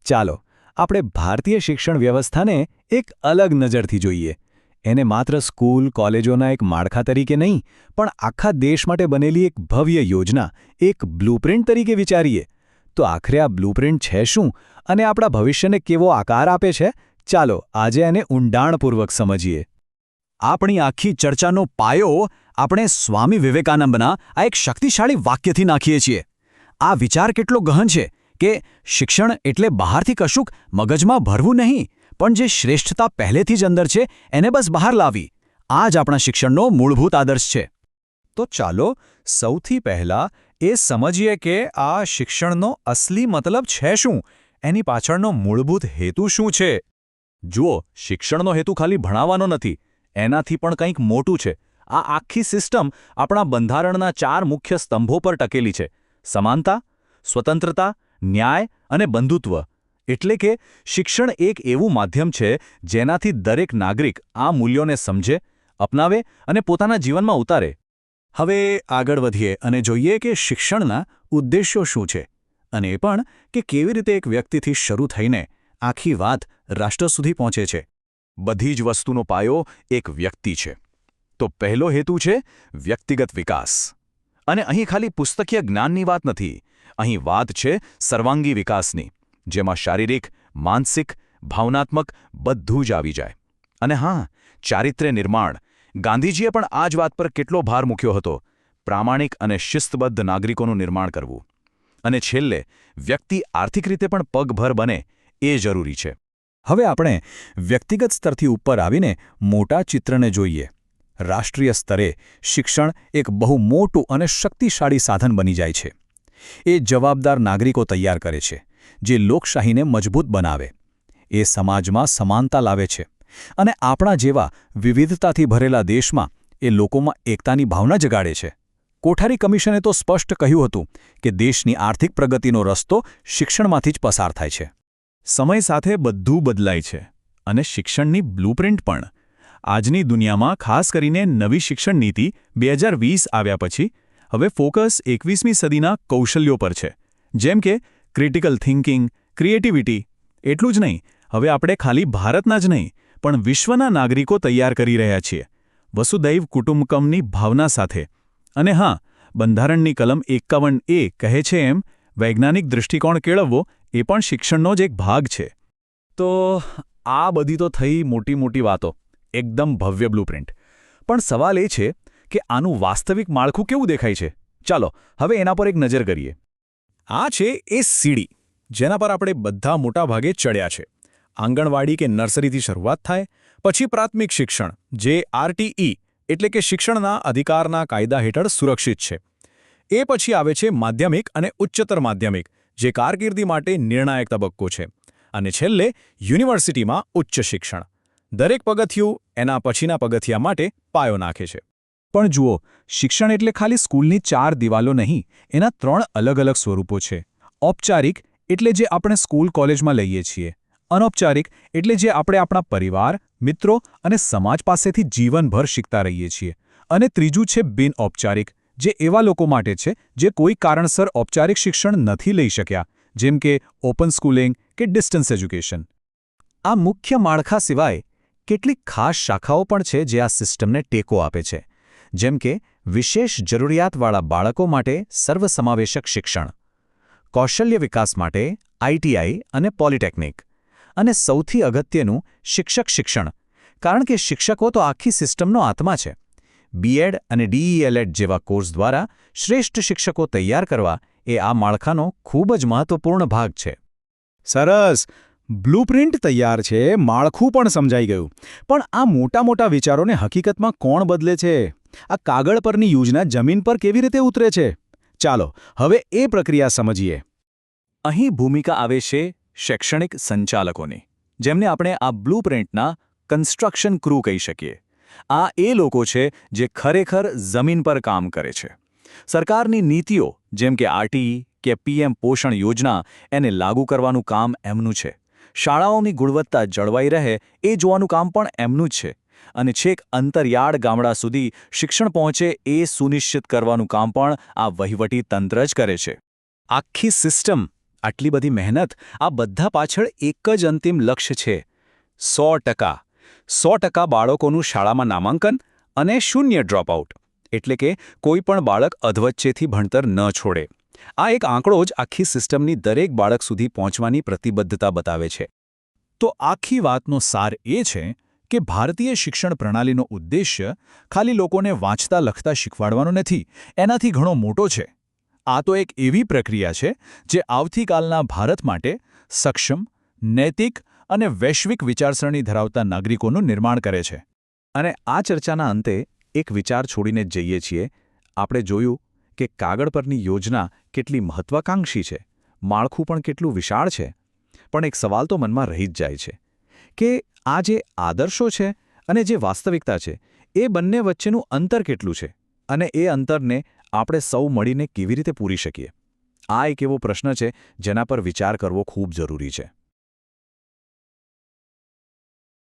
ચાલો આપણે ભારતીય શિક્ષણ વ્યવસ્થાને એક અલગ નજરથી જોઈએ. એને માત્ર સ્કૂલ કોલેજોના એક માળખા તરીકે નહીં, પણ આખા દેશ માટે બનેલી એક ભવ્ય યોજના, એક બ્લુપ્રિન્ટ તરીકે વિચારીએ. તો આખરે આ બ્લુપ્રિન્ટ છે શું અને આપણા ભવિષ્યને કેવો આકાર આપે છે? ચાલો આજે એને ઊંડાણપૂર્વક સમજીએ. આપણી આખી ચર્ચાનો પાયો આપણે સ્વામી વિવેકાનંદના આ એક શક્તિશાળી વાક્યથી નાખીએ છીએ. આ વિચાર કેટલો ગહન છે કે શિક્ષણ એટલે બહારથી કશુંક મગજમાં ભરવું નહીં, પણ જે શ્રેષ્ઠતા પહેલેથી જ અંદર છે એને બસ બહાર લાવી. આ જ આપણા શિક્ષણનો મૂળભૂત આદર્શ છે. તો ચાલો સૌથી પહેલા એ સમજીએ કે આ શિક્ષણનો અસલી મતલબ છે શું, એની પાછળનો મૂળભૂત હેતુ શું છે. જુઓ, શિક્ષણનો હેતુ ખાલી ભણાવવાનો નથી, એનાથી પણ કંઈક મોટું છે. આ આખી સિસ્ટમ આપણા બંધારણના 4 મુખ્ય સ્તંભો પર ટકેલી છે: સમાનતા, સ્વતંત્રતા, ન્યાય અને બંધુત્વ. એટલે કે શિક્ષણ એક એવું માધ્યમ છે જેનાથી દરેક નાગરિક આ મૂલ્યોને સમજે, અપનાવે અને પોતાના જીવનમાં ઉતારે. હવે આગળ વધીએ અને જોઈએ કે શિક્ષણના ઉદ્દેશ્યો શું છે, અને એ પણ કે કેવી રીતે એક વ્યક્તિથી શરૂ થઈને આખી વાત રાષ્ટ્ર સુધી પહોંચે છે. બધી જ વસ્તુનો પાયો એક વ્યક્તિ છે. તો પહેલો હેતુ છે વ્યક્તિગત વિકાસ. અને અહીં ખાલી પુસ્તકીય જ્ઞાનની વાત નથી. અહીં વાત છે સર્વાંગી વિકાસની, જેમાં શારીરિક, માનસિક, ભાવનાત્મક બધું જ આવી જાય. અને હા, ચારિત્ર્ય નિર્માણ. ગાંધીજીએ પણ આ જ વાત પર કેટલો ભાર મૂક્યો હતો. પ્રામાણિક અને શિસ્તબદ્ધ નાગરિકોનું નિર્માણ કરવું. અને છેલ્લે વ્યક્તિ આર્થિક રીતે પણ પગભર બને એ જરૂરી છે. હવે આપણે વ્યક્તિગત સ્તરથી ઉપર આવીને મોટા ચિત્રને જોઈએ. રાષ્ટ્રીય સ્તરે શિક્ષણ એક બહુ મોટું અને શક્તિશાળી સાધન બની જાય છે. એ જવાબદાર નાગરિકો તૈયાર કરે છે, જે લોકશાહીને મજબૂત બનાવે. એ સમાજમાં સમાનતા લાવે છે અને આપણા જેવા વિવિધતાથી ભરેલા દેશમાં એ લોકોમાં એકતાની ભાવના જગાડે છે. કોઠારી કમિશને તો સ્પષ્ટ કહ્યું હતું કે દેશની આર્થિક પ્રગતિનો રસ્તો શિક્ષણમાંથી જ પસાર થાય છે. સમય સાથે બધું બદલાય છે, અને શિક્ષણની બ્લુપ્રિન્ટ પણ. આજની દુનિયામાં ખાસ કરીને નવી શિક્ષણ નીતિ 2020 આવ્યા પછી હવે ફોકસ 21મી સદીના કૌશલ્યો પર છે, જેમ કે ક્રિટિકલ થિંકિંગ, ક્રિએટિવિટી. એટલું જ નહીં, હવે આપણે ખાલી ભારતના જ નહીં પણ વિશ્વના નાગરિકો તૈયાર કરી રહ્યા છીએ, વસુદૈવ કુટુંબકમની ભાવના સાથે. અને હા, બંધારણની કલમ 51A કહે છે એમ વૈજ્ઞાનિક દૃષ્ટિકોણ કેળવવો એ પણ શિક્ષણનો જ એક ભાગ છે. તો આ બધી તો થઈ મોટી મોટી વાતો, એકદમ ભવ્ય બ્લુપ્રિન્ટ. પણ સવાલ એ છે કે આનું વાસ્તવિક માળખું કેવું દેખાય છે? ચાલો હવે એના પર એક નજર કરીએ. આ છે એ સીડી, જેના પર આપણે બધા મોટા ભાગે ચડ્યા છે. આંગણવાડી કે નર્સરીથી શરૂઆત થાય, પછી પ્રાથમિક શિક્ષણ, જે RTE એટલે કે શિક્ષણના અધિકારના કાયદા હેઠળ સુરક્ષિત છે. એ પછી આવે છે માધ્યમિક અને ઉચ્ચતર માધ્યમિક, જે કારકિર્દી માટે નિર્ણાયક તબક્કો છે. અને છેલ્લે યુનિવર્સિટીમાં ઉચ્ચ શિક્ષણ. દરેક પગથિયું એના પછીના પગથિયા માટે પાયો નાખે છે. પણ જુઓ, શિક્ષણ એટલે ખાલી સ્કૂલની 4 દિવાલો નહીં, એના 3 અલગ અલગ સ્વરૂપો છે. ઔપચારિક એટલે જે આપણે સ્કૂલ કોલેજમાં લઈએ છીએ. અનૌપચારિક એટલે જે આપણે આપણા પરિવાર, મિત્રો અને સમાજ પાસેથી જીવનભર શીખતા રહીએ છીએ. અને ત્રીજું છે બિનઔપચારિક, જે એવા લોકો માટે છે જે કોઈ કારણસર ઔપચારિક શિક્ષણ નથી લઈ શક્યા, જેમ કે ઓપન સ્કૂલિંગ કે ડિસ્ટન્સ એજ્યુકેશન. આ મુખ્ય માળખા સિવાય કેટલીક ખાસ શાખાઓ પણ છે જે આ સિસ્ટમને ટેકો આપે છે, જેમ કે વિશેષ જરૂરિયાતવાળા બાળકો માટે સર્વસમાવેશક શિક્ષણ, કૌશલ્ય વિકાસ માટે ITI અને પોલિટેકનિક, અને સૌથી અગત્યનું શિક્ષક શિક્ષણ, કારણ કે શિક્ષકો તો આખી સિસ્ટમનો આત્મા છે. BEd અને DELED જેવા કોર્સ દ્વારા શ્રેષ્ઠ શિક્ષકો તૈયાર કરવા એ આ માળખાનો ખૂબ જ મહત્વપૂર્ણ ભાગ છે. સરસ! બ્લુપ્રિન્ટ તૈયાર છે, માળખું પણ સમજાઈ ગયું. પણ આ મોટા મોટા વિચારોને હકીકતમાં કોણ બદલે છે? આ કાગળ પરની યોજના જમીન પર કેવી રીતે ઉતરે છે? ચાલો હવે એ પ્રક્રિયા સમજીએ. અહીં ભૂમિકા આવે છે શૈક્ષણિક સંચાલકોની, જેમને આપણે આ બ્લુપ્રિન્ટના કન્સ્ટ્રક્શન ક્રૂ કહી શકીએ. આ એ લોકો છે જે ખરેખર જમીન પર કામ કરે છે. સરકારની નીતિઓ જેમ કે RTE કે PM પોષણ યોજના એને લાગુ કરવાનું કામ એમનું છે. શાળાઓની ગુણવત્તા જળવાઈ રહે એ જોવાનું કામ પણ એમનું જ છે. અને છેક અંતરિયાળ ગામડા સુધી શિક્ષણ પહોંચે એ સુનિશ્ચિત કરવાનું કામ પણ આ વહીવટી તંત્ર જ કરે છે. આખી સિસ્ટમ આટલી બધી મહેનત, આ બધા પાછળ એક જ અંતિમ લક્ષ્ય છે: 100%. 100% બાળકોનું શાળામાં નામાંકન અને 0 ડ્રોપઆઉટ. એટલે કે કોઈ પણ બાળક અધવચ્ચેથી ભણતર ન છોડે. આ એક આંકડો જ આખી સિસ્ટમની દરેક બાળક સુધી પહોંચવાની પ્રતિબદ્ધતા બતાવે છે. તો આખી વાતનો સાર એ છે કે ભારતીય શિક્ષણ પ્રણાલીનો ઉદ્દેશ્ય ખાલી લોકોને વાંચતા લખતા શીખવાડવાનો નથી, એનાથી ઘણો મોટો છે. આ તો એક એવી પ્રક્રિયા છે જે આવતીકાલના ભારત માટે સક્ષમ, નૈતિક અને વૈશ્વિક વિચારસરણી ધરાવતા નાગરિકોનું નિર્માણ કરે છે. અને આ ચર્ચાના અંતે એક વિચાર છોડીને જ જઈએ છીએ. આપણે જોયું કે કાગળ પરની યોજના કેટલી મહત્વાકાંક્ષી છે, માળખું પણ કેટલું વિશાળ છે, પણ એક સવાલ તો મનમાં રહી જ જાય છે કે આ જે આદર્શો છે અને જે વાસ્તવિકતા છે, એ બંને વચ્ચેનું અંતર કેટલું છે, અને એ અંતરને આપણે સૌ મળીને કેવી રીતે પૂરી શકીએ? આ એક એવો પ્રશ્ન છે જેના પર વિચાર કરવો ખૂબ જરૂરી છે.